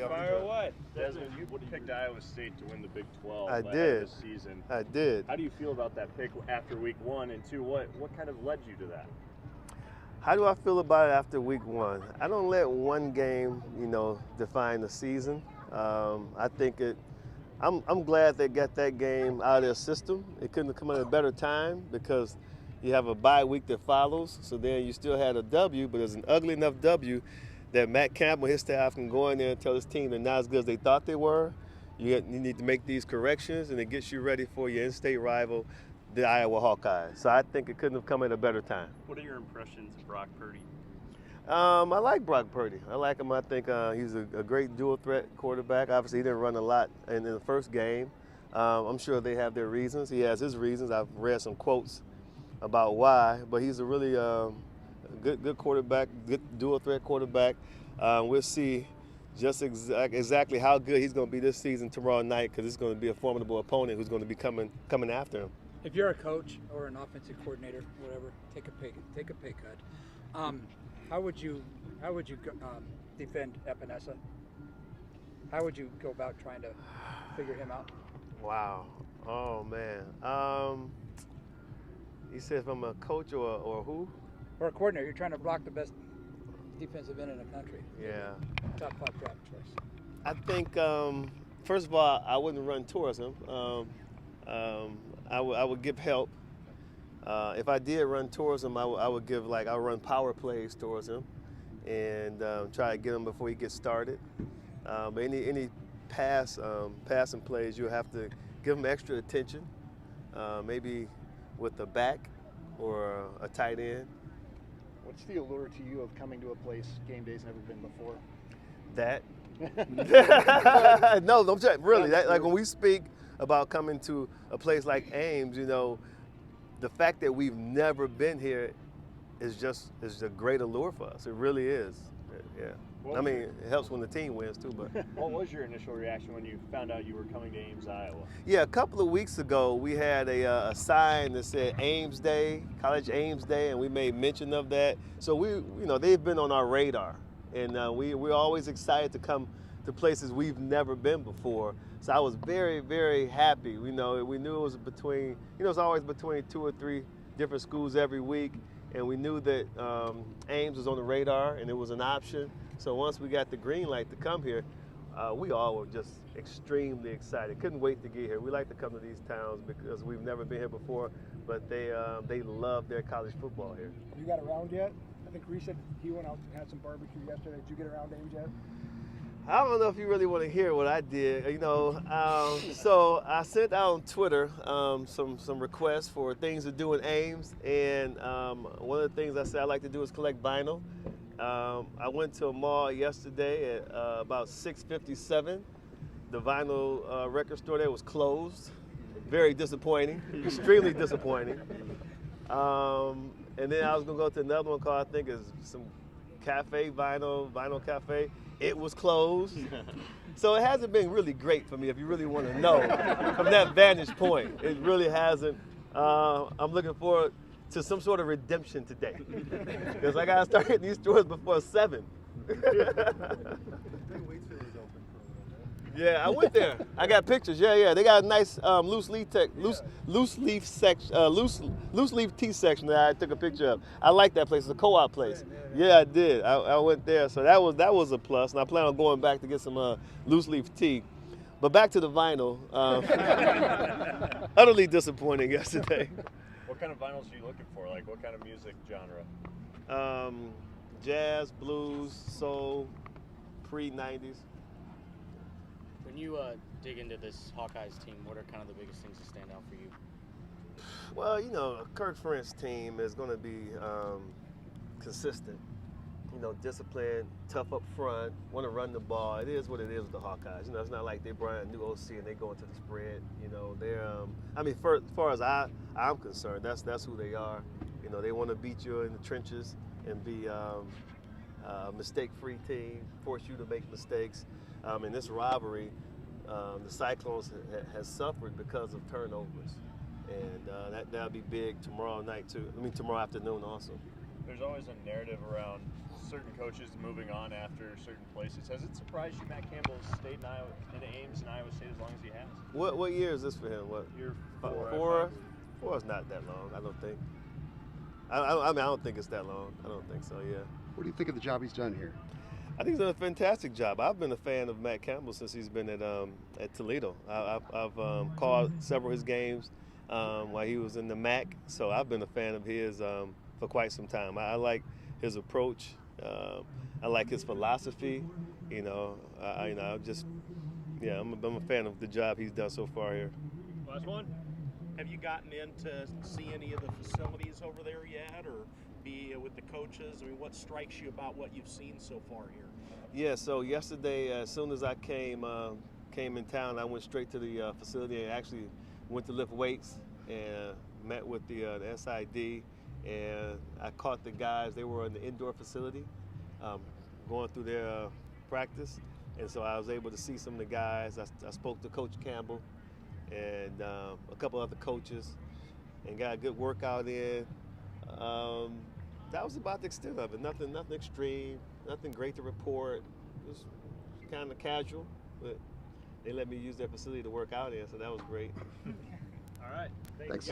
right, the fire away. Desmond, you picked Iowa State to win the Big 12 I ahead did. of this season. I did. How do you feel about that pick after week 1? And 2, what kind of led you to that? How do I feel about it after week 1? I don't let one game, define the season. I think I'm glad they got that game out of their system. It couldn't have come at a better time because you have a bye week that follows. So then you still had a W, but it's an ugly enough W that Matt Campbell and his staff can go in there and tell his team they're not as good as they thought they were. You need to make these corrections, and it gets you ready for your in-state rival, the Iowa Hawkeyes. So I think it couldn't have come at a better time. What are your impressions of Brock Purdy? I like Brock Purdy. I like him. I think he's a great dual-threat quarterback. Obviously, he didn't run a lot in the first game. I'm sure they have their reasons. He has his reasons. I've read some quotes about why, but he's a really good quarterback, good dual-threat quarterback. We'll see just exactly how good he's going to be this season tomorrow night because it's going to be a formidable opponent who's going to be coming after him. If you're a coach or an offensive coordinator, whatever, take a pay cut. How would you defend Epinesa? How would you go about trying to figure him out? Wow. Oh man. You said if I'm a coach or who? Or a coordinator, you're trying to block the best defensive end in the country. Yeah. Top 5 draft choice. I think first of all, I wouldn't run towards him. I would give help. If I did run towards him, I would run power plays towards him and try to get him before he gets started. But any passing plays, you have to give him extra attention, maybe with the back or a tight end. What's the allure to you of coming to a place game day's never been before? That. No, I'm saying really. Like when we speak about coming to a place like Ames, the fact that we've never been here is a great allure for us. It really is. Yeah. I mean, it helps when the team wins too. But what was your initial reaction when you found out you were coming to Ames, Iowa? Yeah, a couple of weeks ago we had a sign that said Ames Day, College Ames Day, and we made mention of that. So they've been on our radar, and we're always excited to come to places we've never been before. So I was very, very happy. We knew it was it's always between 2 or 3 different schools every week, and we knew that Ames was on the radar and it was an option. So once we got the green light to come here, we all were just extremely excited. Couldn't wait to get here. We like to come to these towns because we've never been here before, but they love their college football here. Have you got around yet? I think Reese said he went out and had some barbecue yesterday. Did you get around Ames yet? I don't know if you really want to hear what I did, So I sent out on Twitter some requests for things to do in Ames, and one of the things I said I like to do is collect vinyl. I went to a mall yesterday at about 6:57. The vinyl record store there was closed. Very disappointing, extremely disappointing. And then I was gonna go to another one called, I think is some cafe, vinyl cafe. It was closed. So it hasn't been really great for me, if you really want to know, from that vantage point. It really hasn't. I'm looking forward to some sort of redemption today, because I gotta start hitting these stores before 7. Yeah, I went there. I got pictures. Yeah. They got a nice loose leaf tea section that I took a picture of. I like that place. It's a co-op place. Yeah, I did. I went there, so that was a plus. And I plan on going back to get some loose leaf tea. But back to the vinyl. Utterly disappointing yesterday. What kind of vinyls are you looking for? Like what kind of music genre? Jazz, blues, soul, pre-90s. When you dig into this Hawkeyes team, what are kind of the biggest things that stand out for you? Well, Kirk Ferentz team is going to be consistent. Disciplined, tough up front, want to run the ball. It is what it is with the Hawkeyes. It's not like they brought a new OC and they go into the spread. They're. As far as I'm concerned, that's who they are. They want to beat you in the trenches and be a mistake-free team, force you to make mistakes. In this rivalry, the Cyclones has suffered because of turnovers, and that'll be big tomorrow night too. Tomorrow afternoon also. There's always a narrative around certain coaches moving on after certain places. Has it surprised you Matt Campbell stayed in Ames and Iowa State as long as he has? What year is this for him? What? Year Four? Four is not that long, I don't think. I mean, I don't think it's that long. I don't think so, yeah. What do you think of the job he's done here? I think he's done a fantastic job. I've been a fan of Matt Campbell since he's been at Toledo. I've called several of his games while he was in the MAC, so I've been a fan of his for quite some time. I like his approach. I like his philosophy. I'm a fan of the job he's done so far here. Last one. Have you gotten in to see any of the facilities over there yet, or be with the coaches? I mean, what strikes you about what you've seen so far here? Yeah, so yesterday, as soon as I came in town, I went straight to the facility and actually went to lift weights and met with the SID, and I caught the guys. They were in the indoor facility going through their practice, and so I was able to see some of the guys. I spoke to Coach Campbell and a couple other coaches and got a good workout in. That was about the extent of it. Nothing extreme, nothing great to report. It was kind of casual, but they let me use their facility to work out in, so that was great. All right. Thanks.